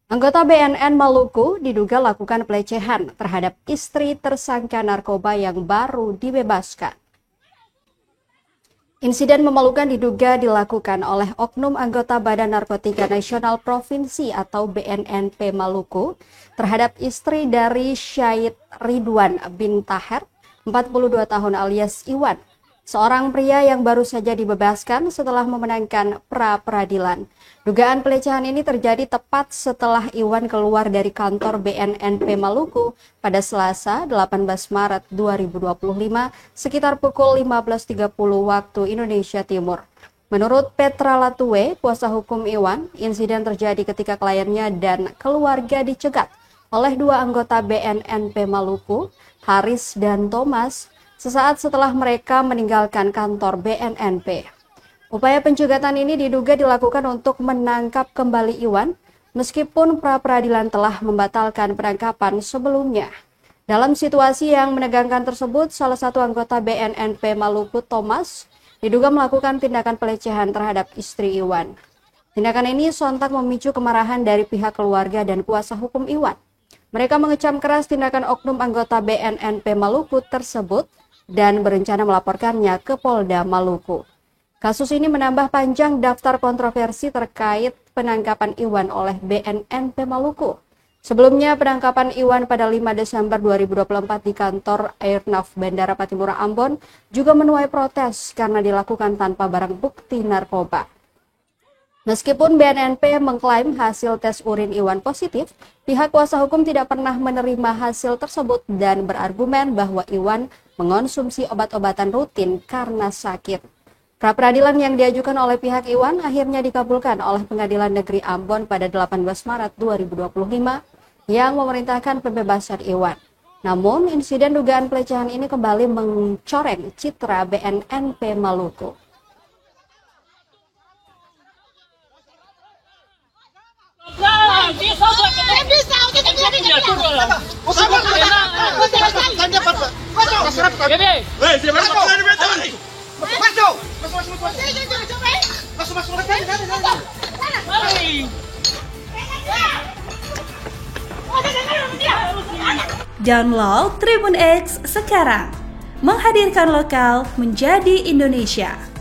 Anggota BNN Maluku diduga lakukan pelecehan terhadap istri tersangka narkoba yang baru dibebaskan. Insiden memalukan diduga dilakukan oleh oknum anggota Badan Narkotika Nasional Provinsi atau BNNP Maluku terhadap istri dari Syahid Ridwan bin Taher, 42 tahun alias Iwan, seorang pria yang baru saja dibebaskan setelah memenangkan pra-peradilan. Dugaan pelecehan ini terjadi tepat setelah Iwan keluar dari kantor BNNP Maluku pada Selasa 18 Maret 2025 sekitar pukul 15.30 waktu Indonesia Timur. Menurut Petra Latue, kuasa hukum Iwan, insiden terjadi ketika kliennya dan keluarga dicegat oleh dua anggota BNNP Maluku, Haris dan Thomas, sesaat setelah mereka meninggalkan kantor BNNP. Upaya pencegatan ini diduga dilakukan untuk menangkap kembali Iwan, meskipun pra-peradilan telah membatalkan penangkapan sebelumnya. Dalam situasi yang menegangkan tersebut, salah satu anggota BNNP Maluku, Thomas, diduga melakukan tindakan pelecehan terhadap istri Iwan. Tindakan ini sontak memicu kemarahan dari pihak keluarga dan kuasa hukum Iwan. Mereka mengecam keras tindakan oknum anggota BNNP Maluku tersebut dan berencana melaporkannya ke Polda Maluku. Kasus ini menambah panjang daftar kontroversi terkait penangkapan Iwan oleh BNNP Maluku. Sebelumnya, penangkapan Iwan pada 5 Desember 2024 di kantor Airnav Bandara Patimura Ambon juga menuai protes karena dilakukan tanpa barang bukti narkoba. Meskipun BNNP mengklaim hasil tes urin Iwan positif, pihak kuasa hukum tidak pernah menerima hasil tersebut dan berargumen bahwa Iwan mengonsumsi obat-obatan rutin karena sakit. Pra-peradilan yang diajukan oleh pihak Iwan akhirnya dikabulkan oleh Pengadilan Negeri Ambon pada 18 Maret 2025 yang memerintahkan pembebasan Iwan. Namun, insiden dugaan pelecehan ini kembali mencoreng citra BNNP Maluku. Download Tribun X sekarang, menghadirkan lokal menjadi Indonesia.